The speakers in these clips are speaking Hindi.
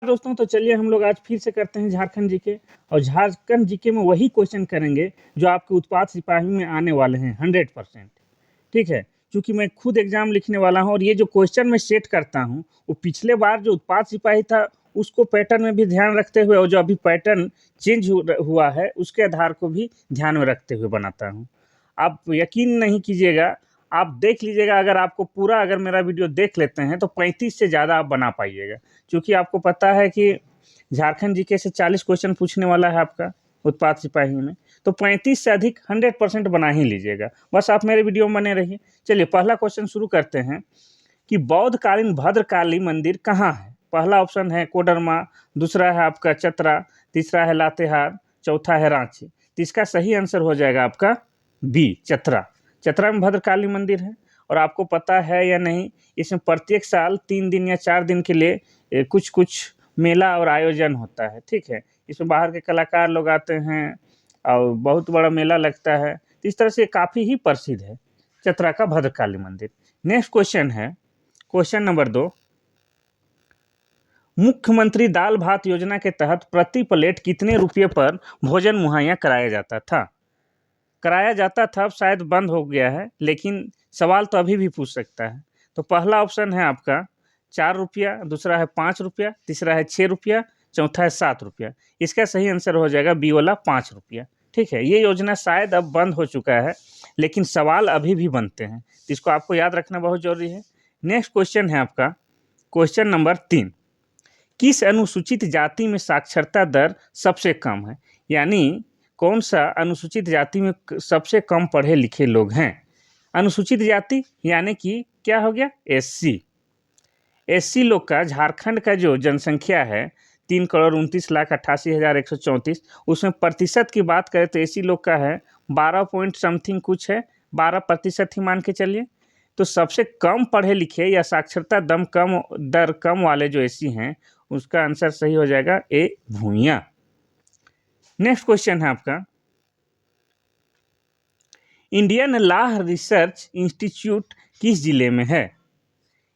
दोस्तों, तो चलिए हम लोग आज फिर से करते हैं झारखंड जीके। और झारखंड जीके में वही क्वेश्चन करेंगे जो आपके उत्पाद सिपाही में आने वाले हैं 100%। ठीक है, क्योंकि मैं खुद एग्जाम लिखने वाला हूं और ये जो क्वेश्चन मैं सेट करता हूं वो पिछले बार जो उत्पाद सिपाही था उसको पैटर्न में भी ध्यान रखते हुए और जो अभी पैटर्न चेंज हुआ है उसके आधार को भी ध्यान में रखते हुए बनाता हूँ। आप यकीन नहीं कीजिएगा, आप देख लीजिएगा, अगर आपको पूरा अगर मेरा वीडियो देख लेते हैं तो 35 से ज़्यादा आप बना पाइएगा। क्योंकि आपको पता है कि झारखंड जीके से 40 क्वेश्चन पूछने वाला है आपका उत्पाद सिपाही में, तो 35 से अधिक 100% बना ही लीजिएगा। बस आप मेरे वीडियो में बने रहिए। चलिए पहला क्वेश्चन शुरू करते हैं कि बौद्धकालीन भद्रकाली मंदिर कहाँ है। पहला ऑप्शन है कोडरमा, दूसरा है आपका चतरा, तीसरा है लातेहार, चौथा है रांची। तो इसका सही आंसर हो जाएगा आपका बी, चतरा। चतरा में भद्रकाली मंदिर है। और आपको पता है या नहीं, इसमें प्रत्येक साल 3 दिन या 4 दिन के लिए कुछ कुछ मेला और आयोजन होता है। ठीक है, इसमें बाहर के कलाकार लोग आते हैं और बहुत बड़ा मेला लगता है। तो इस तरह से काफ़ी ही प्रसिद्ध है चतरा का भद्रकाली मंदिर। नेक्स्ट क्वेश्चन है क्वेश्चन नंबर 2। मुख्यमंत्री दाल भात योजना के तहत प्रति प्लेट कितने रुपये पर भोजन मुहैया कराया जाता था। अब शायद बंद हो गया है, लेकिन सवाल तो अभी भी पूछ सकता है। तो पहला ऑप्शन है आपका 4 रुपया, दूसरा है 5 रुपया, तीसरा है 6 रुपया, चौथा है 7 रुपया। इसका सही आंसर हो जाएगा बी वाला 5 रुपया। ठीक है, ये योजना शायद अब बंद हो चुका है, लेकिन सवाल अभी भी बनते हैं, तो इसको आपको याद रखना बहुत जरूरी है। नेक्स्ट क्वेश्चन है आपका क्वेश्चन नंबर 3। किस अनुसूचित जाति में साक्षरता दर सबसे कम है। यानी कौन सा अनुसूचित जाति में सबसे कम पढ़े लिखे लोग हैं। अनुसूचित जाति यानी कि क्या हो गया, एससी। एससी लोग का झारखंड का जो जनसंख्या है 3,29,88,134, उसमें प्रतिशत की बात करें तो एससी लोग का है 12 पॉइंट समथिंग कुछ है, 12% ही मान के चलिए। तो सबसे कम पढ़े लिखे या साक्षरता दर कम वाले जो एससी हैं उसका आंसर सही हो जाएगा ए, भूइयां। नेक्स्ट क्वेश्चन है आपका इंडियन लॉ रिसर्च इंस्टीट्यूट किस जिले में है।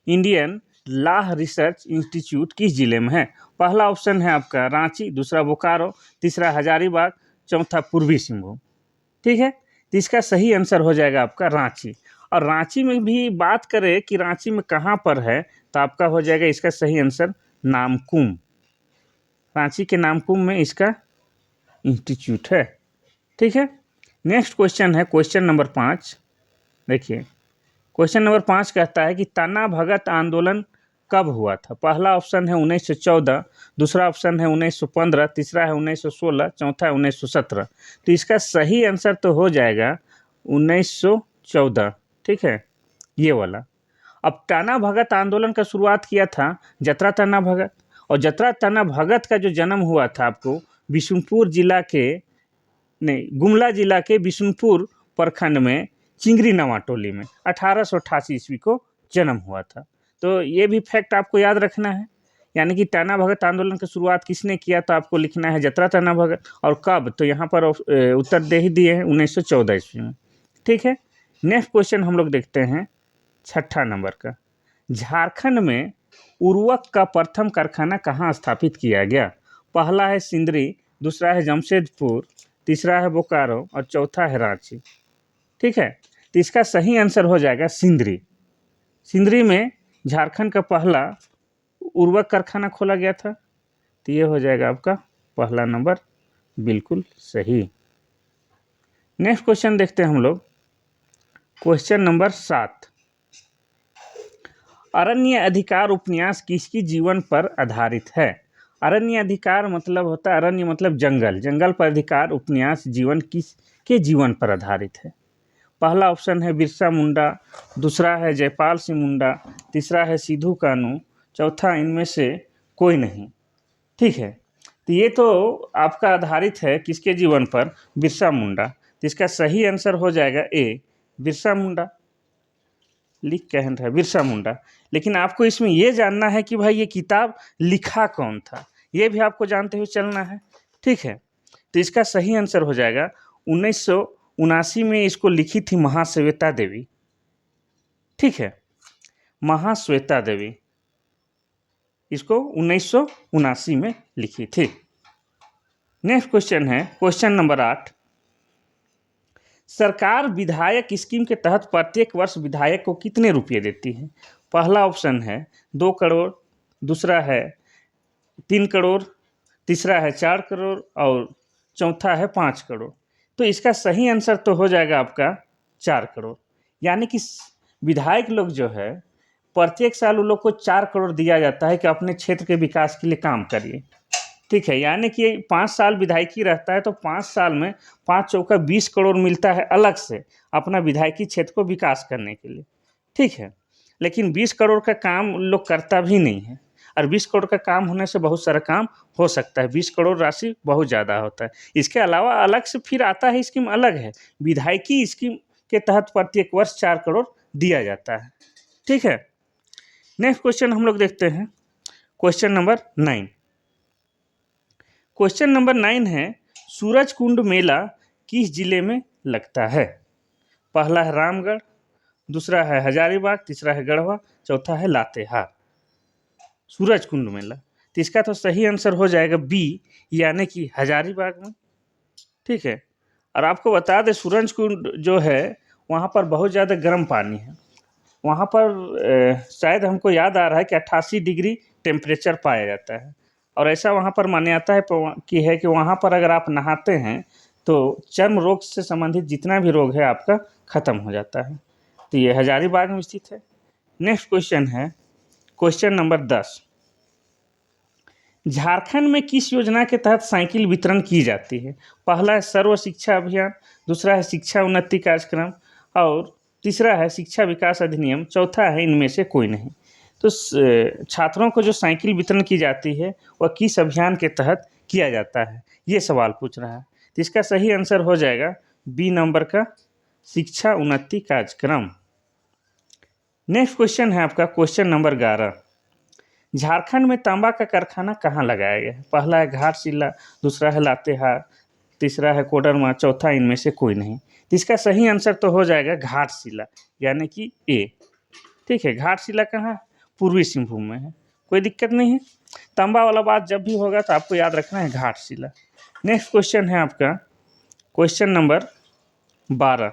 इंडियन लॉ रिसर्च इंस्टीट्यूट किस जिले में है। पहला ऑप्शन है आपका रांची, दूसरा बोकारो, तीसरा हजारीबाग, चौथा पूर्वी सिंहभूम। ठीक है, तो इसका सही आंसर हो जाएगा आपका रांची। और रांची में भी बात करें कि रांची में कहाँ पर है, तो आपका हो जाएगा इसका सही आंसर नामकुम। रांची के नामकुम में इसका इंस्टीट्यूट है। ठीक है, नेक्स्ट क्वेश्चन है क्वेश्चन नंबर 5। देखिए क्वेश्चन नंबर 5 कहता है कि तना भगत आंदोलन कब हुआ था। पहला ऑप्शन है 1914, दूसरा ऑप्शन है 1915, तीसरा है 1916, चौथा है 1917। तो इसका सही आंसर तो हो जाएगा 1914। ठीक है, ये वाला। अब टाना भगत आंदोलन का शुरुआत किया था जतरा टना भगत, और जतरा टना भगत का जो जन्म हुआ था आपको बिशुनपुर जिला के गुमला जिला के बिशुनपुर प्रखंड में चिंगरी नवा टोली में 1888 ईस्वी को जन्म हुआ था। तो ये भी फैक्ट आपको याद रखना है। यानी कि टाना भगत आंदोलन की शुरुआत किसने किया, तो आपको लिखना है जतरा टाना भगत। और कब, तो यहाँ पर उत्तर दे ही दिए हैं 1914 ईस्वी में। ठीक है, नेक्स्ट क्वेश्चन हम लोग देखते हैं 6ठा नंबर का। झारखंड में उर्वरक का प्रथम कारखाना कहाँ स्थापित किया गया। पहला है सिंदरी, दूसरा है जमशेदपुर, तीसरा है बोकारो और चौथा है रांची। ठीक है, तो इसका सही आंसर हो जाएगा सिंदरी। सिंदरी में झारखंड का पहला उर्वरक कारखाना खोला गया था। तो ये हो जाएगा आपका पहला नंबर बिल्कुल सही। नेक्स्ट क्वेश्चन देखते हैं हम लोग क्वेश्चन नंबर 7। अरण्य अधिकार उपन्यास किसकी जीवन पर आधारित है। अरण्य अधिकार मतलब होता है, अरण्य मतलब जंगल, जंगल पर अधिकार उपन्यास जीवन किसके जीवन पर आधारित है। पहला ऑप्शन है बिरसा मुंडा, दूसरा है जयपाल सिंह मुंडा, तीसरा है सिद्धू कानू, चौथा इनमें से कोई नहीं। ठीक है, तो ये तो आपका आधारित है किसके जीवन पर, बिरसा मुंडा। तो इसका सही आंसर हो जाएगा ए, बिरसा मुंडा। लिख कहन है बिरसा मुंडा। लेकिन आपको इसमें यह जानना है कि भाई ये किताब लिखा कौन था, ये भी आपको जानते हुए चलना है। ठीक है, तो इसका सही आंसर हो जाएगा 1979 में इसको लिखी थी महाश्वेता देवी। ठीक है, महाश्वेता देवी। इसको 1979 में लिखी थी। नेक्स्ट क्वेश्चन है क्वेश्चन नंबर 8। सरकार विधायक स्कीम के तहत प्रत्येक वर्ष विधायक को कितने रुपये देती है? पहला ऑप्शन है 2 करोड़, दूसरा है 3 करोड़, तीसरा है 4 करोड़ और चौथा है 5 करोड़। तो इसका सही आंसर तो हो जाएगा आपका 4 करोड़। यानी कि विधायक लोग जो है प्रत्येक साल उन लोग को 4 करोड़ दिया जाता है कि अपने क्षेत्र के विकास के लिए काम करिए। ठीक है, यानी कि 5 साल विधायकी रहता है तो 5 साल में 5 चौका 20 करोड़ मिलता है अलग से अपना विधायकी क्षेत्र को विकास करने के लिए। ठीक है, लेकिन 20 करोड़ का काम लोग करता भी नहीं है, और 20 करोड़ का काम होने से बहुत सारा काम हो सकता है। 20 करोड़ राशि बहुत ज़्यादा होता है। इसके अलावा अलग से फिर आता है स्कीम, अलग है विधायकी स्कीम के तहत प्रत्येक वर्ष 4 करोड़ दिया जाता है। ठीक है, नेक्स्ट क्वेश्चन हम लोग देखते हैं क्वेश्चन नंबर 9। क्वेश्चन नंबर 9 है सूरज कुंड मेला किस जिले में लगता है? पहला है रामगढ़, दूसरा है हजारीबाग, तीसरा है गढ़वा, चौथा है लातेहार। सूरज कुंड मेला, तो इसका तो सही आंसर हो जाएगा बी, यानी कि हजारीबाग में। ठीक है, और आपको बता दें सूरज कुंड जो है वहाँ पर बहुत ज़्यादा गर्म पानी है। वहाँ पर शायद हमको याद आ रहा है कि 88 डिग्री टेम्परेचर पाया जाता है, और ऐसा वहाँ पर मान्यता है कि वहाँ पर अगर आप नहाते हैं तो चर्म रोग से संबंधित जितना भी रोग है आपका ख़त्म हो जाता है। तो ये हजारीबाग में स्थित है। नेक्स्ट क्वेश्चन है क्वेश्चन नंबर 10। झारखंड में किस योजना के तहत साइकिल वितरण की जाती है? पहला है सर्व शिक्षा अभियान, दूसरा है शिक्षा उन्नति कार्यक्रम और तीसरा है शिक्षा विकास अधिनियम, चौथा है इनमें से कोई नहीं। तो छात्रों को जो साइकिल वितरण की जाती है वह किस अभियान के तहत किया जाता है, ये सवाल पूछ रहा है। तो इसका सही आंसर हो जाएगा बी नंबर का शिक्षा उन्नति कार्यक्रम। नेक्स्ट क्वेश्चन है आपका क्वेश्चन नंबर 11। झारखंड में तांबा का कारखाना कहाँ लगाया गया है? पहला है घाटशिला, दूसरा है लातेहार, तीसरा है कोडरमा, चौथा इनमें से कोई नहीं। तो इसका सही आंसर तो हो जाएगा घाटशिला, यानी कि ए। ठीक है, घाटशिला कहाँ? पूर्वी सिंहभूम में है, कोई दिक्कत नहीं है। तांबा वाला बात जब भी होगा तो आपको याद रखना है घाटशिला। नेक्स्ट क्वेश्चन है आपका क्वेश्चन नंबर 12।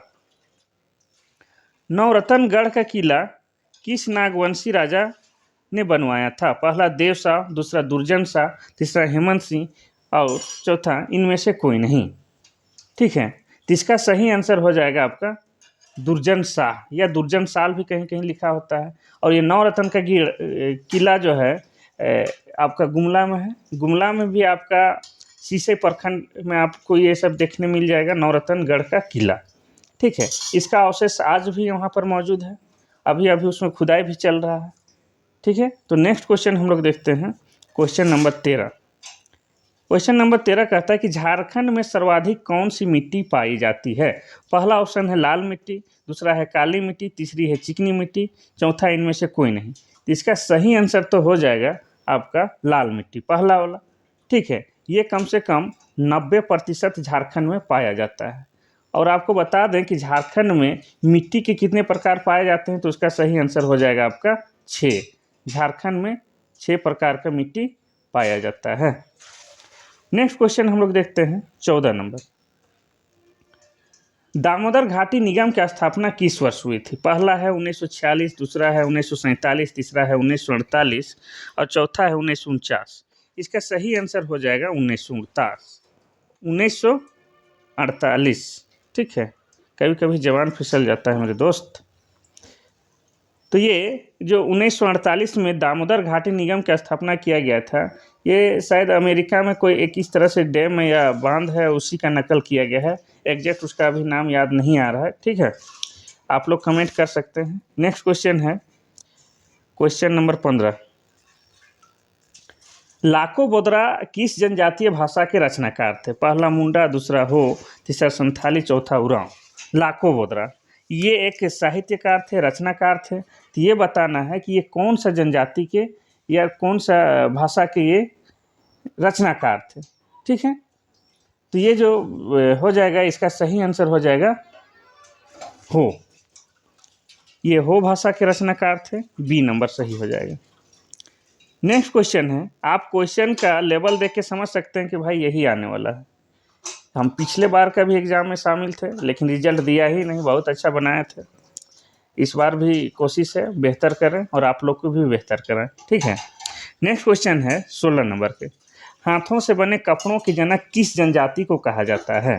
नवरत्नगढ़ का किला किस नागवंशी राजा ने बनवाया था? पहला देव शाह, दूसरा दुर्जन शाह, तीसरा हेमंत सिंह और चौथा इनमें से कोई नहीं। ठीक है, तो इसका सही आंसर हो जाएगा आपका दुर्जन शाह, या दुर्जन साल भी कहीं कहीं लिखा होता है। और ये नवरत्न का किला जो है आपका गुमला में है। गुमला में भी आपका सीसे प्रखंड में आपको ये सब देखने मिल जाएगा, नवरत्नगढ़ का किला। ठीक है, इसका अवशेष आज भी वहाँ पर मौजूद है, अभी अभी उसमें खुदाई भी चल रहा है। ठीक है, तो नेक्स्ट क्वेश्चन हम लोग देखते हैं क्वेश्चन नंबर 13। क्वेश्चन नंबर 13 कहता है कि झारखंड में सर्वाधिक कौन सी मिट्टी पाई जाती है? पहला ऑप्शन है लाल मिट्टी, दूसरा है काली मिट्टी, तीसरी है चिकनी मिट्टी, चौथा इनमें से कोई नहीं। तो इसका सही आंसर तो हो जाएगा आपका लाल मिट्टी, पहला वाला। ठीक है, ये कम से कम 90% झारखंड में पाया जाता है। और आपको बता दें कि झारखंड में मिट्टी के कितने प्रकार पाए जाते हैं, तो उसका सही आंसर हो जाएगा आपका 6। झारखंड में 6 प्रकार का मिट्टी पाया जाता है। नेक्स्ट क्वेश्चन हम लोग देखते हैं 14 नंबर। दामोदर घाटी निगम की स्थापना किस वर्ष हुई थी? पहला है 1946, दूसरा है 1947, तीसरा है 1948 और चौथा है 1949। इसका सही आंसर हो जाएगा 1948। ठीक है, कभी कभी जवान फिसल जाता है मेरे दोस्त। तो ये जो 1948 में दामोदर घाटी निगम की स्थापना किया गया था, ये शायद अमेरिका में कोई एक इस तरह से डैम या बांध है, उसी का नकल किया गया है। एग्जैक्ट उसका अभी नाम याद नहीं आ रहा है। ठीक है, आप लोग कमेंट कर सकते हैं। नेक्स्ट क्वेश्चन है क्वेश्चन नंबर 15। लाको बोदरा किस जनजातीय भाषा के रचनाकार थे? पहला मुंडा, दूसरा हो, तीसरा संथाली, चौथा उरांव। लाको बोदरा ये एक साहित्यकार थे, रचनाकार थे। तो ये बताना है कि ये कौन सा जनजाति के या कौन सा भाषा के ये रचनाकार थे। ठीक है, तो ये जो हो जाएगा इसका सही आंसर हो जाएगा हो। ये हो भाषा के रचनाकार थे, बी नंबर सही हो जाएगा। नेक्स्ट क्वेश्चन है, आप क्वेश्चन का लेवल देख के समझ सकते हैं कि भाई यही आने वाला है। हम पिछले बार का भी एग्जाम में शामिल थे लेकिन रिजल्ट दिया ही नहीं, बहुत अच्छा बनाए थे। इस बार भी कोशिश है बेहतर करें और आप लोग को भी बेहतर करें, ठीक है। नेक्स्ट क्वेश्चन है 16 नंबर पे, हाथों से बने कपड़ों की जनक किस जनजाति को कहा जाता है?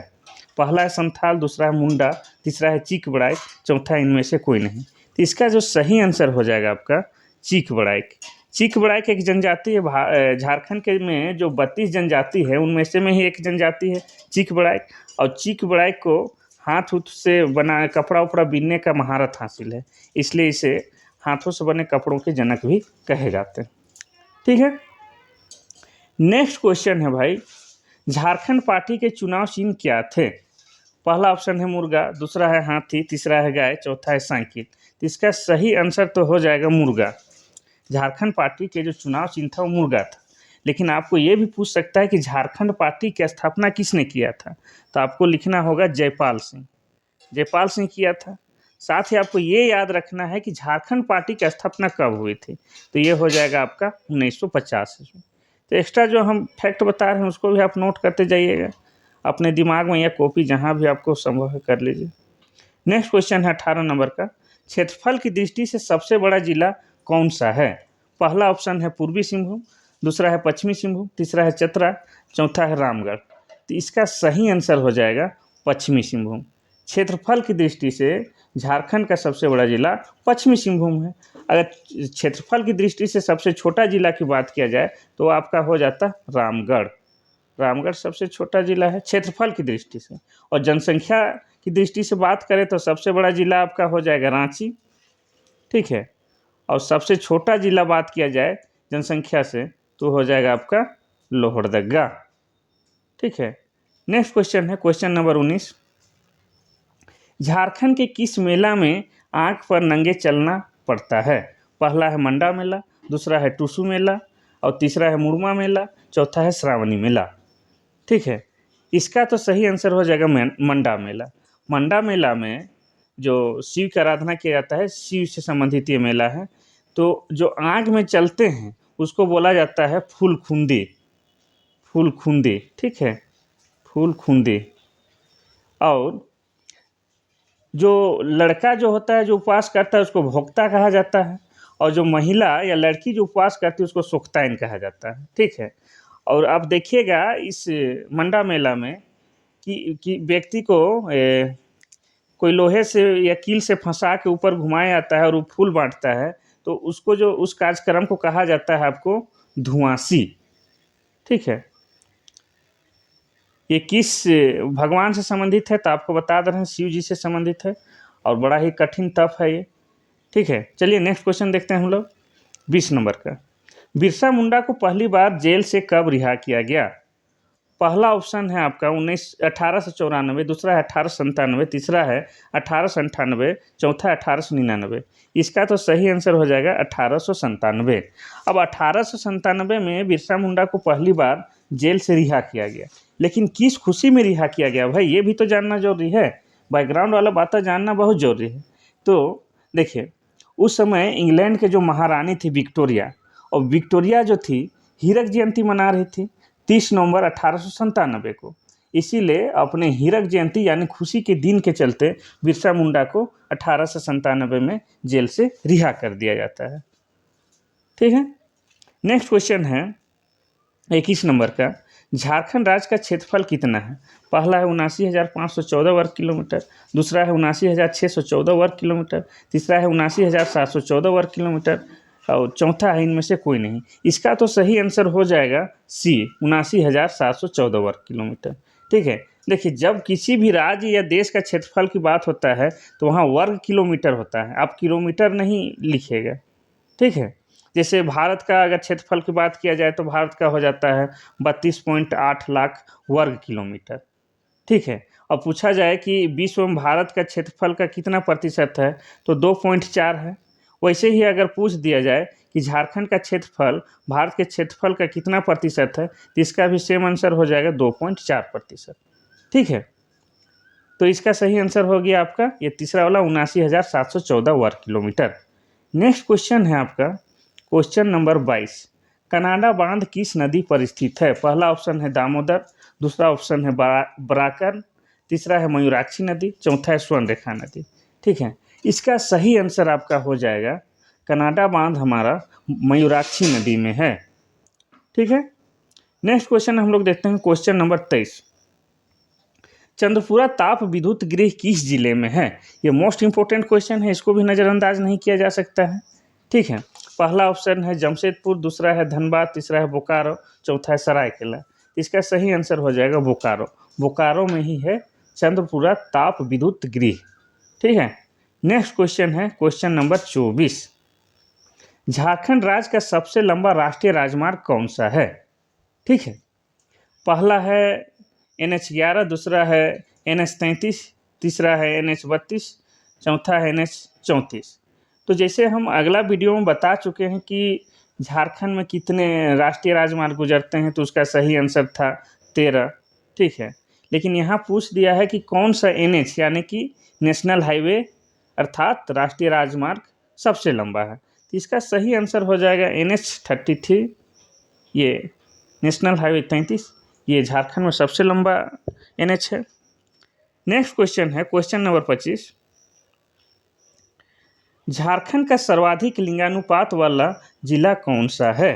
पहला है संथाल, दूसरा है मुंडा, तीसरा है चीक बड़ाइक, चौथा इनमें से कोई नहीं। तो इसका जो सही आंसर हो जाएगा आपका चीक बड़ाइक। चीक बड़ाइक एक जनजाति है, झारखंड के में जो 32 जनजाति है उनमें से में ही एक जनजाति है चीक बड़ाइक। और चीक बड़ाइक को हाथ उथ से बना कपड़ा उपड़ा बीनने का महारत हासिल है, इसलिए इसे हाथों से बने कपड़ों के जनक भी कहे जाते हैं, ठीक है। नेक्स्ट क्वेश्चन है भाई, झारखंड पार्टी के चुनाव चिन्ह क्या थे? पहला ऑप्शन है मुर्गा, दूसरा है हाथी, तीसरा है गाय, चौथा है साइकिल। तो इसका सही आंसर तो हो जाएगा मुर्गा। झारखंड पार्टी के जो चुनाव चिन्ह था वो मुर्गा था। लेकिन आपको ये भी पूछ सकता है कि झारखंड पार्टी की स्थापना किसने किया था? तो आपको लिखना होगा जयपाल सिंह। जयपाल सिंह किया था। साथ ही आपको ये याद रखना है कि झारखंड पार्टी की स्थापना कब हुई थी? तो ये हो जाएगा आपका 1950 में। तो एक्स्ट्रा जो हम फैक्ट बता रहे हैं उसको भी आप नोट करते जाइएगा अपने दिमाग में या कॉपी जहाँ भी आपको संभव है कर लीजिए। नेक्स्ट क्वेश्चन है 18 नंबर का, क्षेत्रफल की दृष्टि से सबसे बड़ा जिला कौन सा है? पहला ऑप्शन है पूर्वी सिंहभूम, दूसरा है पश्चिमी सिंहभूम, तीसरा है चतरा, चौथा है रामगढ़। तो इसका सही आंसर हो जाएगा पश्चिमी सिंहभूम। क्षेत्रफल की दृष्टि से झारखंड का सबसे बड़ा जिला पश्चिमी सिंहभूम है। अगर क्षेत्रफल की दृष्टि से सबसे छोटा जिला की बात किया जाए तो आपका हो जाता रामगढ़। रामगढ़ सबसे छोटा जिला है क्षेत्रफल की दृष्टि से। और जनसंख्या की दृष्टि से बात करें तो सबसे बड़ा जिला आपका हो जाएगा रांची, ठीक है। और सबसे छोटा जिला बात किया जाए जनसंख्या से तो हो जाएगा आपका लोहरदगा, ठीक है। नेक्स्ट क्वेश्चन है क्वेश्चन नंबर 19, झारखंड के किस मेला में आंख पर नंगे चलना पड़ता है? पहला है मंडा मेला, दूसरा है टूसू मेला, और तीसरा है मुरमा मेला, चौथा है श्रावणी मेला, ठीक है। इसका तो सही आंसर हो जाएगा मंडा मेला। मंडा मेला में जो शिव की आराधना किया जाता है, शिव से संबंधित ये मेला है। तो जो आग में चलते हैं उसको बोला जाता है फूलखुंदी, फूलखुंदी, ठीक है, फूलखुंदी। और जो लड़का जो होता है जो उपवास करता है उसको भोक्ता कहा जाता है, और जो महिला या लड़की जो उपवास करती है उसको सोख्ताइन कहा जाता है, ठीक है। और आप देखिएगा इस मंडा मेला में कि व्यक्ति को कोई लोहे से या कील से फंसा के ऊपर घुमाया जाता है और वो फूल बांटता है, तो उसको जो उस कार्यक्रम को कहा जाता है आपको धुआंसी, ठीक है। ये किस भगवान से संबंधित है? तो आपको बता दे रहे हैं शिव जी से संबंधित है और बड़ा ही कठिन तप है ये, ठीक है। चलिए नेक्स्ट क्वेश्चन देखते हैं हम लोग 20 नंबर का, बिरसा मुंडा को पहली बार जेल से कब रिहा किया गया? पहला ऑप्शन है आपका 1894, दूसरा है 1897, तीसरा है 1898, चौथा है 1899। इसका तो सही आंसर हो जाएगा 1897। अब 1897 में बिरसा मुंडा को पहली बार जेल से रिहा किया गया, लेकिन किस खुशी में रिहा किया गया भाई, ये भी तो जानना जरूरी है। बैकग्राउंड वाला बातें जानना बहुत जरूरी है। तो देखिए उस समय इंग्लैंड के जो महारानी थी विक्टोरिया, और विक्टोरिया जो थी हीरक जयंती मना रही थी 30 नवंबर 1897 को। इसीलिए अपने हीरक जयंती यानी खुशी के दिन के चलते बिरसा मुंडा को 1897 में जेल से रिहा कर दिया जाता है, ठीक है। नेक्स्ट क्वेश्चन है 21 नंबर का, झारखंड राज्य का क्षेत्रफल कितना है? पहला है 79,514 वर्ग किलोमीटर, दूसरा है 79,614 वर्ग किलोमीटर, तीसरा है 79,714 वर्ग किलोमीटर, और चौथा है इनमें से कोई नहीं। इसका तो सही आंसर हो जाएगा सी 79,714 वर्ग किलोमीटर, ठीक है। देखिए जब किसी भी राज्य या देश का क्षेत्रफल की बात होता है तो वहाँ वर्ग किलोमीटर होता है, आप किलोमीटर नहीं लिखिएगा, ठीक है। जैसे भारत का अगर क्षेत्रफल की बात किया जाए तो भारत का हो जाता है 32.8 लाख वर्ग किलोमीटर, ठीक है। और पूछा जाए कि विश्व में भारत का क्षेत्रफल का कितना प्रतिशत है तो 2.4 है। वैसे ही अगर पूछ दिया जाए कि झारखंड का क्षेत्रफल भारत के क्षेत्रफल का कितना प्रतिशत है तो इसका भी सेम आंसर हो जाएगा 2.4%, ठीक है। तो इसका सही आंसर हो गया आपका ये तीसरा वाला 79,714 वर्ग किलोमीटर। नेक्स्ट क्वेश्चन है आपका क्वेश्चन नंबर 22, कनाडा बांध किस नदी पर स्थित है? पहला ऑप्शन है दामोदर, दूसरा ऑप्शन है बराकर, तीसरा है मयूराक्षी नदी, चौथा है स्वर्णरेखा नदी। ठीक है, इसका सही आंसर आपका हो जाएगा कनाडा बांध हमारा मयूराक्षी नदी में है। ठीक है, नेक्स्ट क्वेश्चन हम लोग देखते हैं, क्वेश्चन नंबर 23। चंद्रपुरा ताप विद्युत गृह किस जिले में है? ये मोस्ट इंपोर्टेंट क्वेश्चन है, इसको भी नज़रअंदाज नहीं किया जा सकता है। ठीक है, पहला ऑप्शन है जमशेदपुर, दूसरा है धनबाद, तीसरा है बोकारो, चौथा है सरायकेला। इसका सही आंसर हो जाएगा बोकारो। बोकारो में ही है चंद्रपुरा ताप विद्युत गृह। ठीक है, नेक्स्ट क्वेश्चन है क्वेश्चन नंबर 24। झारखंड राज्य का सबसे लंबा राष्ट्रीय राजमार्ग कौन सा है? ठीक है, पहला है NH11, दूसरा है NH33, तीसरा है NH32, चौथा है NH34। तो जैसे हम अगला वीडियो में बता चुके हैं कि झारखंड में कितने राष्ट्रीय राजमार्ग गुजरते हैं, तो उसका सही आंसर था 13। ठीक है, लेकिन यहाँ पूछ दिया है कि कौन सा NH यानी कि नेशनल हाईवे अर्थात राष्ट्रीय राजमार्ग सबसे लंबा है। तो इसका सही आंसर हो जाएगा NH33, ये नेशनल हाईवे 33, ये झारखंड में सबसे लंबा NH है। नेक्स्ट क्वेश्चन है क्वेश्चन नंबर 25। झारखंड का सर्वाधिक लिंगानुपात वाला जिला कौन सा है?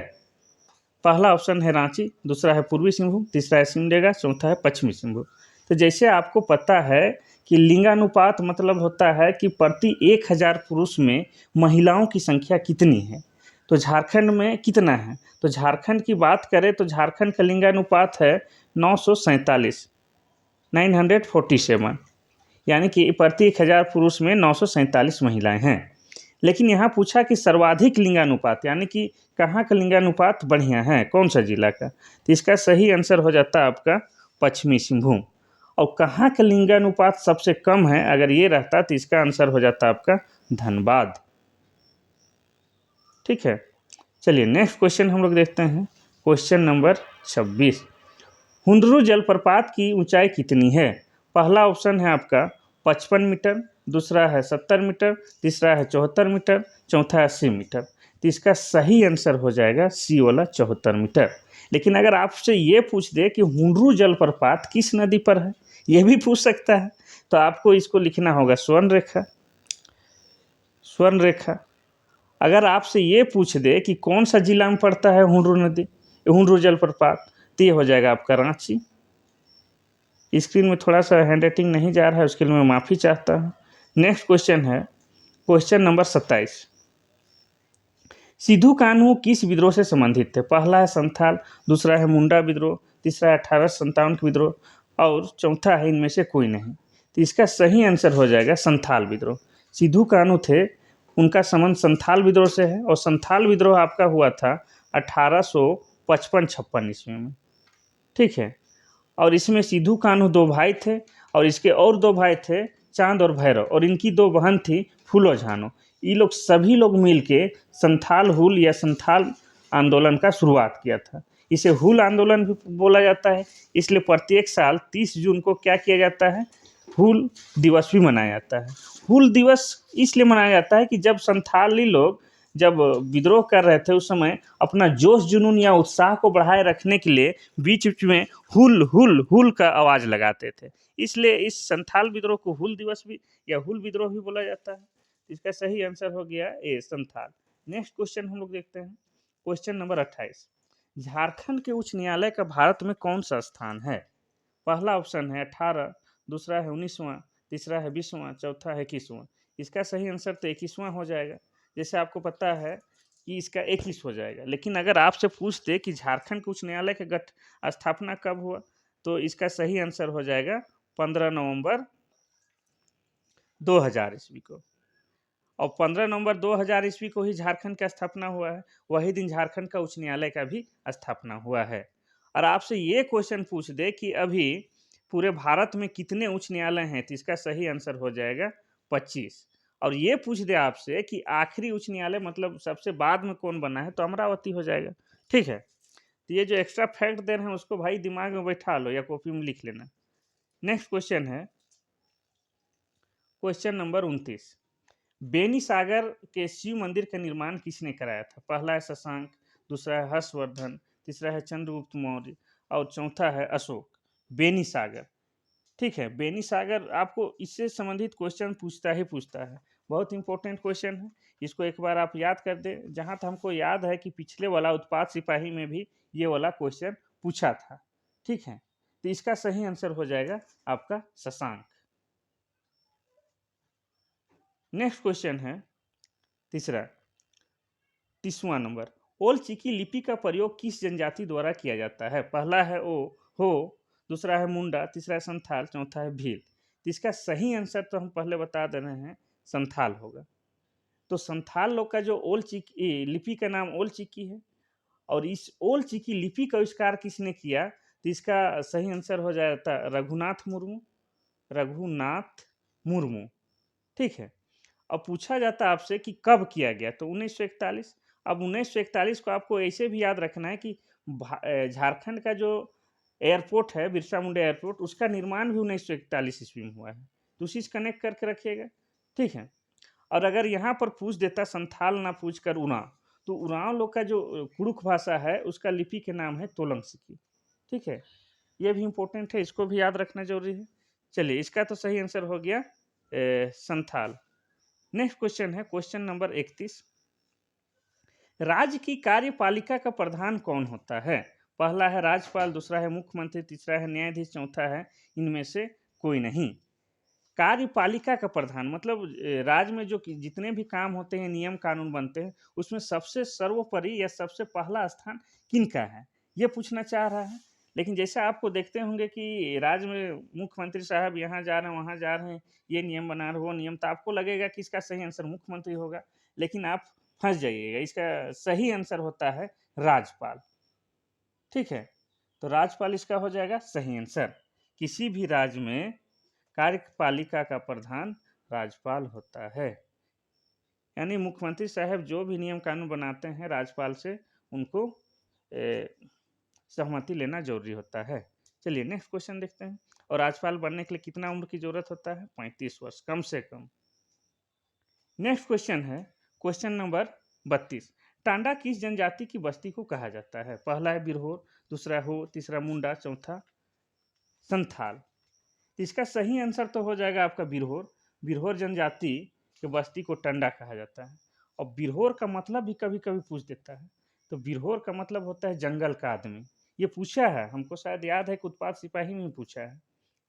पहला ऑप्शन है रांची, दूसरा है पूर्वी सिंहभूम, तीसरा है सिमडेगा, चौथा है पश्चिमी सिंहभूम। तो जैसे आपको पता है कि लिंगानुपात मतलब होता है कि प्रति 1000 पुरुष में महिलाओं की संख्या कितनी है, तो झारखंड में कितना है? तो झारखंड की बात करें तो झारखंड का लिंगानुपात है 947, 947, यानी कि प्रति 1000 पुरुष में 947 महिलाएं हैं। लेकिन यहाँ पूछा कि सर्वाधिक लिंगानुपात यानी कि कहाँ का लिंगानुपात बढ़िया है, कौन सा जिला का? तो इसका सही आंसर हो जाता है आपका पश्चिमी सिंहभूम। और कहाँ का लिंगानुपात सबसे कम है, अगर ये रहता तो इसका आंसर हो जाता आपका धनबाद। ठीक है, चलिए नेक्स्ट क्वेश्चन हम लोग देखते हैं, क्वेश्चन नंबर 26। हुंडरू जलप्रपात की ऊंचाई कितनी है? पहला ऑप्शन है आपका 55 मीटर, दूसरा है 70 मीटर, तीसरा है 74 मीटर, चौथा है 80 मीटर। तो इसका सही आंसर हो जाएगा सी वाला 74 मीटर। लेकिन अगर आपसे ये पूछ दे कि हुंडरू जलप्रपात किस नदी पर है, ये भी पूछ सकता है, तो आपको इसको लिखना होगा स्वर्णरेखा। स्वर्णरेखा। अगर आपसे ये पूछ दे कि कौन सा जिला में पड़ता है हुंडरू नदी, हुंडरू जलप्रपात, तो ये हो जाएगा आपका रांची। स्क्रीन में थोड़ा सा हैंड राइटिंग नहीं जा रहा है, उसके लिए मैं माफ़ी चाहता हूँ। नेक्स्ट क्वेश्चन है क्वेश्चन नंबर 27। सिद्धू कान्हू किस विद्रोह से संबंधित थे? पहला है संथाल, दूसरा है मुंडा विद्रोह, तीसरा है 1857 का विद्रोह और चौथा है इनमें से कोई नहीं। तो इसका सही आंसर हो जाएगा संथाल विद्रोह। सिद्धू कान्हू थे, उनका संबंध संथाल विद्रोह से है और संथाल विद्रोह आपका हुआ था 1855-56 ईस्वी में। ठीक है, और इसमें सिद्धू कान्हू दो भाई थे और इसके और दो भाई थे चांद और भैरव, और इनकी दो बहन थी फूलो झानो। ये लोग सभी लोग मिलके संथाल हुल या संथाल आंदोलन का शुरुआत किया था। इसे हुल आंदोलन भी बोला जाता है, इसलिए प्रत्येक साल 30 जून को क्या किया जाता है, हुल दिवस भी मनाया जाता है। हुल दिवस इसलिए मनाया जाता है कि जब संथाली लोग जब विद्रोह कर रहे थे उस समय अपना जोश जुनून या उत्साह को बढ़ाए रखने के लिए बीच बीच में हुल हुल हुल का आवाज़ लगाते थे, इसलिए इस संथाल विद्रोह को हुल दिवस भी या हुल विद्रोह भी बोला जाता है। इसका सही आंसर हो गया ए संथाल। नेक्स्ट क्वेश्चन हम लोग देखते हैं, क्वेश्चन नंबर 28। झारखंड के उच्च न्यायालय का भारत में कौन सा स्थान है? पहला ऑप्शन है 18, दूसरा है 19वां, तीसरा है 20वां, चौथा है 21वां। इसका सही आंसर तो 21वां हो जाएगा। जैसे आपको पता है कि इसका 21 हो जाएगा, लेकिन अगर आपसे पूछते कि झारखंड के उच्च न्यायालय का स्थापना कब हुआ, तो इसका सही आंसर हो जाएगा 15 नवंबर 2000 ईस्वी को। और 15 नवंबर 2000 ईस्वी को ही झारखंड का स्थापना हुआ है, वही दिन झारखंड का उच्च न्यायालय का भी स्थापना हुआ है। और आपसे ये क्वेश्चन पूछ दे कि अभी पूरे भारत में कितने उच्च न्यायालय हैं, तो इसका सही आंसर हो जाएगा 25। और ये पूछ दे आपसे कि आखिरी उच्च न्यायालय मतलब सबसे बाद में कौन बना है, तो अमरावती हो जाएगा। ठीक है, तो ये जो एक्स्ट्रा फैक्ट दे रहे हैं उसको भाई दिमाग में बैठा लो या कॉपी में लिख लेना। नेक्स्ट क्वेश्चन है क्वेश्चन नंबर 29। बेनी सागर के शिव मंदिर का निर्माण किसने कराया था? पहला है शशांक, दूसरा है हर्षवर्धन, तीसरा है चंद्रगुप्त मौर्य और चौथा है अशोक। बेनी सागर, ठीक है, बेनी सागर आपको इससे संबंधित क्वेश्चन पूछता ही पूछता है, बहुत इंपॉर्टेंट क्वेश्चन है। इसको एक बार आप याद कर दें। जहाँ तक हमको याद है कि पिछले वाला उत्पाद सिपाही में भी ये वाला क्वेश्चन पूछा था, ठीक है। तो इसका सही आंसर हो जाएगा आपका शशांक। नेक्स्ट क्वेश्चन है तीसरा, 30वां नंबर। ओल चिकी लिपि का प्रयोग किस जनजाति द्वारा किया जाता है? पहला है ओ हो, दूसरा है मुंडा, तीसरा है संथाल, चौथा है भील। तो इसका सही आंसर तो हम पहले बता दे रहे हैं, संथाल होगा। तो संथाल लोग का जो ओल चिकी लिपि का नाम ओल चिकी है, और इस ओल चिकी लिपि का आविष्कार किसने किया? तो इसका सही आंसर हो जाता रघुनाथ मुर्मू, रघुनाथ मुर्मू, ठीक है। अब पूछा जाता आपसे कि कब किया गया, तो 1941। अब 1941 को आपको ऐसे भी याद रखना है कि झारखंड का जो एयरपोर्ट है, बिरसा मुंडा एयरपोर्ट, उसका निर्माण भी 1941 ईस्वी में हुआ है। तो उसी से कनेक्ट करके रखिएगा, ठीक है। और अगर यहाँ पर पूछ देता संथाल ना पूछ कर उरांव, तो उरांव लोग का जो कुड़ुख भाषा है उसका लिपि के नाम है तोलंग सिकी, ठीक है। ये भी इंपॉर्टेंट है, इसको भी याद रखना जरूरी है। चलिए, इसका तो सही आंसर हो गया संथाल। नेक्स्ट क्वेश्चन है क्वेश्चन नंबर 31। राज्य की कार्यपालिका का प्रधान कौन होता है? पहला है राज्यपाल, दूसरा है मुख्यमंत्री, तीसरा है न्यायाधीश, चौथा है इनमें से कोई नहीं। कार्यपालिका का प्रधान मतलब राज्य में जो जितने भी काम होते हैं, नियम कानून बनते हैं, उसमें सबसे सर्वोपरि या सबसे पहला स्थान किनका है, ये पूछना चाह रहा है। लेकिन जैसे आपको देखते होंगे कि राज्य में मुख्यमंत्री साहब यहाँ जा रहे हैं, वहाँ जा रहे हैं, ये नियम बना रहे, वो नियम, तो आपको लगेगा कि इसका सही आंसर मुख्यमंत्री होगा, लेकिन आप फंस जाइएगा। इसका सही आंसर होता है राज्यपाल, ठीक है। तो राज्यपाल इसका हो जाएगा सही आंसर। किसी भी राज्य में कार्यपालिका का प्रधान राज्यपाल होता है, यानी मुख्यमंत्री साहब जो भी नियम कानून बनाते हैं, राज्यपाल से उनको सहमति लेना जरूरी होता है। चलिए नेक्स्ट क्वेश्चन देखते हैं। और राज्यपाल बनने के लिए कितना उम्र की जरूरत होता है? 35 वर्ष कम से कम। नेक्स्ट क्वेश्चन है क्वेश्चन नंबर 32। टांडा किस जनजाति की बस्ती को कहा जाता है? पहला है बिरहोर, दूसरा हो, तीसरा मुंडा, चौथा संथाल। इसका सही आंसर तो हो जाएगा आपका बिरहोर। बिरहोर जनजाति की बस्ती को टंडा कहा जाता है। और बिरहोर का मतलब भी कभी कभी पूछ देता है। तो बिरहोर का मतलब होता है जंगल का आदमी। ये पूछा है, हमको शायद याद है कि उत्पाद सिपाही में पूछा है,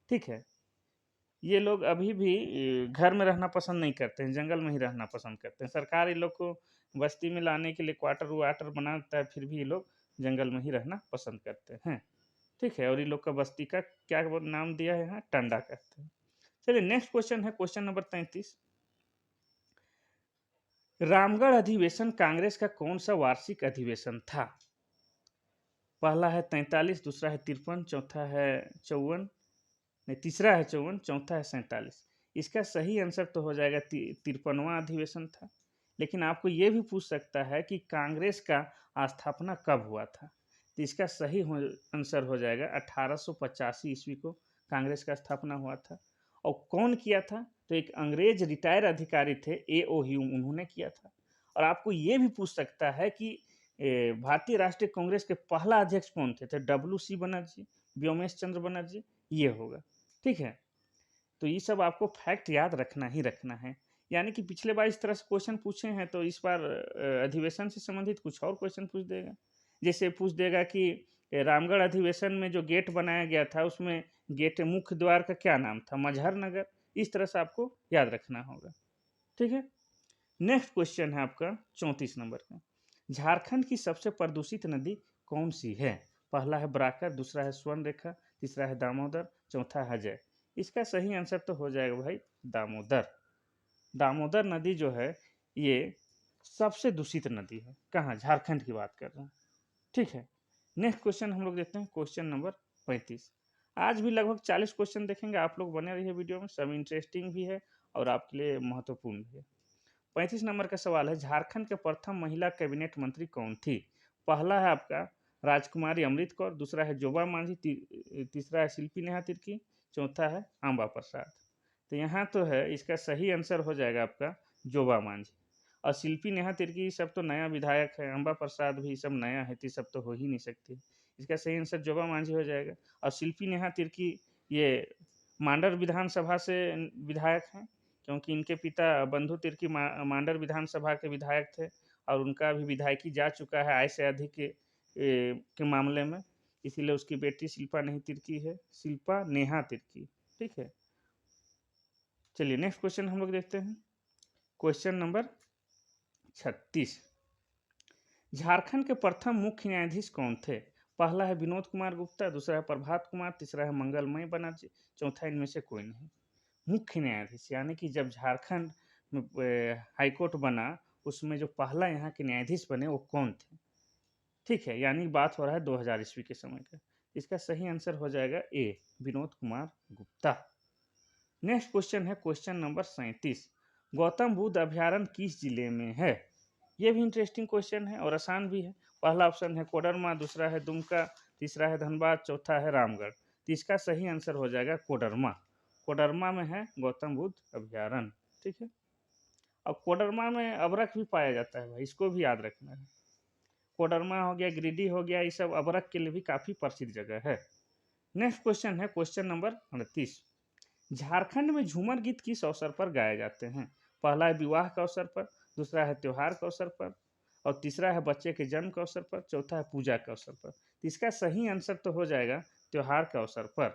ठीक है। ये लोग अभी भी घर में रहना पसंद नहीं करते हैं, जंगल में ही रहना पसंद करते हैं। सरकार इन लोग को बस्ती में लाने के लिए क्वार्टर वाटर बनाता है, फिर भी ये लोग जंगल में ही रहना पसंद करते हैं, ठीक है। और इन लोग का बस्ती का क्या नाम दिया है यहाँ? टंडा कहते हैं। चलिए नेक्स्ट क्वेश्चन है क्वेश्चन नंबर 33। रामगढ़ अधिवेशन कांग्रेस का कौन सा वार्षिक अधिवेशन था? पहला है 43, दूसरा है 53, चौथा है 54, नहीं तीसरा है 54, चौथा है 47। इसका सही आंसर तो हो जाएगा 53वां अधिवेशन था। लेकिन आपको ये भी पूछ सकता है कि कांग्रेस का स्थापना कब हुआ था? तो इसका सही आंसर हो जाएगा 1885 ईस्वी को कांग्रेस का स्थापना हुआ था। और कौन किया था? तो एक अंग्रेज रिटायर अधिकारी थे, A.O. ह्यूम, उन्होंने किया था। और आपको ये भी पूछ सकता है कि भारतीय राष्ट्रीय कांग्रेस के पहला अध्यक्ष कौन थे? तो WC बनर्जी, व्योमेश चंद्र बनर्जी, ये होगा, ठीक है। तो ये सब आपको फैक्ट याद रखना ही रखना है। यानी कि पिछले बार इस तरह से क्वेश्चन पूछे हैं, तो इस बार अधिवेशन से संबंधित कुछ और क्वेश्चन पूछ देगा। जैसे पूछ देगा कि रामगढ़ अधिवेशन में जो गेट बनाया गया था, उसमें गेट मुख्य द्वार का क्या नाम था? मजहर नगर। इस तरह से आपको याद रखना होगा, ठीक है। नेक्स्ट क्वेश्चन है आपका 34 नंबर का। झारखंड की सबसे प्रदूषित नदी कौन सी है? पहला है बराकर, दूसरा है स्वर्णरेखा, तीसरा है दामोदर, चौथा है अजय। इसका सही आंसर तो हो जाएगा भाई दामोदर। दामोदर नदी जो है ये सबसे दूषित नदी है। कहाँ? झारखंड की बात कर रहे हैं, ठीक है। नेक्स्ट क्वेश्चन हम लोग देखते हैं क्वेश्चन नंबर 35। आज भी लगभग 40 क्वेश्चन देखेंगे, आप लोग बने रहिए वीडियो में, सब इंटरेस्टिंग भी है और आपके लिए महत्वपूर्ण भी है। 35 नंबर का सवाल है, झारखंड के प्रथम महिला कैबिनेट मंत्री कौन थी? पहला है आपका राजकुमारी अमृत कौर, दूसरा है जोबा मांझी, तीसरा है शिल्पी नेहा तिर्की, चौथा है आंबा प्रसाद। तो यहाँ तो है, इसका सही आंसर हो जाएगा आपका जोबा मांझी। और शिल्पी नेहा तिर्की सब तो नया विधायक है, अम्बा प्रसाद भी सब नया है, तो ये सब तो हो ही नहीं सकती। इसका सही आंसर जोबा मांझी हो जाएगा। और शिल्पी नेहा तिर्की ये मांडर विधानसभा से विधायक हैं, क्योंकि इनके पिता बंधु तिर्की मांडर विधानसभा के विधायक थे और उनका भी विधायकी जा चुका है आय से अधिक के मामले में, इसीलिए उसकी बेटी शिल्पा नहीं तिर्की है, शिल्पा नेहा तिर्की। ठीक है, चलिए नेक्स्ट क्वेश्चन हम लोग देखते हैं। क्वेश्चन नंबर 36, झारखंड के प्रथम मुख्य न्यायाधीश कौन थे? पहला है विनोद कुमार गुप्ता, दूसरा है प्रभात कुमार, तीसरा है मंगलमय बनर्जी, चौथा इनमें से कोई नहीं। मुख्य न्यायाधीश यानी कि जब झारखंड में हाईकोर्ट बना, उसमें जो पहला यहाँ के न्यायाधीश बने वो कौन थे? ठीक है, यानी बात हो रहा है 2000 ईस्वी के समय का। इसका सही आंसर हो जाएगा ए, विनोद कुमार गुप्ता। नेक्स्ट क्वेश्चन है क्वेश्चन नंबर 37, गौतम बुद्ध अभयारण्य किस जिले में है? ये भी इंटरेस्टिंग क्वेश्चन है और आसान भी है। पहला ऑप्शन है कोडरमा, दूसरा है दुमका, तीसरा है धनबाद, चौथा है रामगढ़। तो इसका सही आंसर हो जाएगा कोडरमा। कोडरमा में है गौतम बुद्ध अभयारण्य। ठीक है, और कोडरमा में अबरख भी पाया जाता है भाई, इसको भी याद रखना है। कोडरमा हो गया, गिरिडीह हो गया, ये सब अबरख के लिए भी काफ़ी प्रसिद्ध जगह है। नेक्स्ट क्वेश्चन है क्वेश्चन नंबर 38, झारखंड में झूमर गीत किस अवसर पर गाए जाते हैं? पहला है विवाह के अवसर पर, दूसरा है त्योहार के अवसर पर, और तीसरा है बच्चे के जन्म के अवसर पर, चौथा है पूजा के अवसर पर। तो इसका सही आंसर तो हो जाएगा त्योहार के अवसर पर।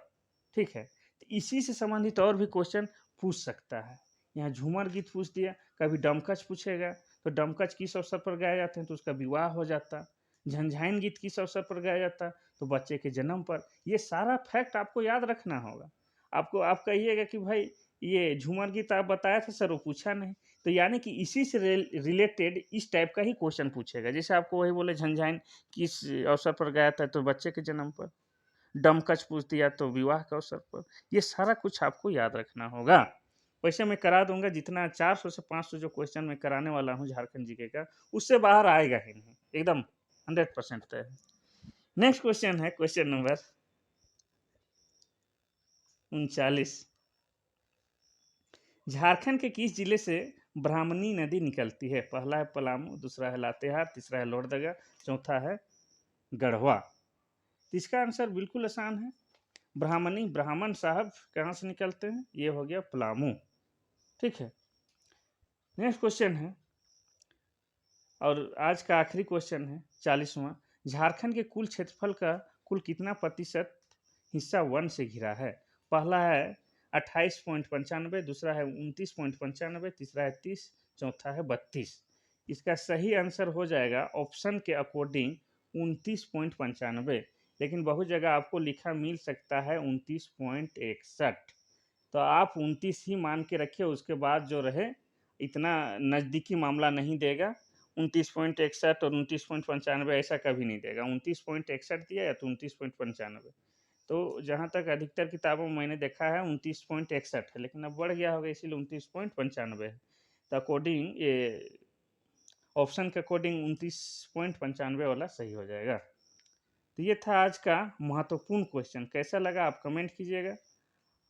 ठीक है, तो इसी से संबंधित और भी क्वेश्चन पूछ सकता है। यहाँ झूमर गीत पूछ दिया, कभी डमकच पूछेगा तो डमकच किस अवसर पर गाए जाते हैं, तो उसका विवाह हो जाता। झंझाइन गीत किस अवसर पर गाया जाता, तो बच्चे के जन्म पर। ये सारा फैक्ट आपको याद रखना होगा। आपको आप कहिएगा कि भाई ये झूमर गीत आप बताया था सर, वो पूछा नहीं, तो यानी कि इसी से रिलेटेड इस टाइप का ही क्वेश्चन पूछेगा। जैसे आपको वही बोले झंझाइन किस अवसर पर गाया था, तो बच्चे के जन्म पर। डमकच पूछ दिया तो विवाह के अवसर पर। ये सारा कुछ आपको याद रखना होगा। वैसे मैं करा दूंगा, जितना 400 से 500 जो क्वेश्चन मैं कराने वाला हूँ झारखंड जीके का, उससे बाहर आएगा ही नहीं, एकदम 100% तय है। नेक्स्ट क्वेश्चन है क्वेश्चन नंबर 39, झारखंड के किस जिले से ब्राह्मणी नदी निकलती है? पहला है पलामू, दूसरा है लातेहार, तीसरा है लोहरदगा, चौथा है गढ़वा। तो इसका आंसर बिल्कुल आसान है, ब्राह्मणी, ब्राह्मण साहब कहाँ से निकलते हैं? ये हो गया पलामू। ठीक है, नेक्स्ट क्वेश्चन है और आज का आखिरी क्वेश्चन है 40वां, झारखंड के कुल क्षेत्रफल का कुल कितना प्रतिशत हिस्सा वन से घिरा है? पहला है 28.95, दूसरा है 29.95, तीसरा है 30, चौथा है 32। इसका सही आंसर हो जाएगा ऑप्शन के अकॉर्डिंग 29.95, लेकिन बहुत जगह आपको लिखा मिल सकता है 29.61। तो आप 29 ही मान के रखिए, उसके बाद जो रहे इतना नज़दीकी मामला नहीं देगा। 29.61 और 29.95 ऐसा कभी नहीं देगा, 29.61 दिया या तो 29.95। तो जहाँ तक अधिकतर किताबों में मैंने देखा है 29.61 है, लेकिन अब बढ़ गया होगा इसीलिए 29.95 है। तो अकॉर्डिंग ये ऑप्शन के अकॉर्डिंग 29.95 वाला सही हो जाएगा। तो ये था आज का महत्वपूर्ण क्वेश्चन, कैसा लगा आप कमेंट कीजिएगा।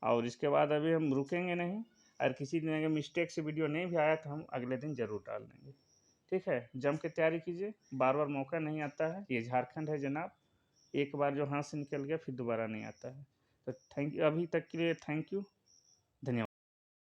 और इसके बाद अभी हम रुकेंगे नहीं, और किसी दिन अगर मिस्टेक से वीडियो नहीं भी आया तो हम अगले दिन ज़रूर डाल देंगे। ठीक है, जम के तैयारी कीजिए, बार बार मौका नहीं आता है, ये झारखंड है जनाब, एक बार जो हाथ से निकल गया फिर दोबारा नहीं आता है। तो थैंक यू, अभी तक के लिए थैंक यू।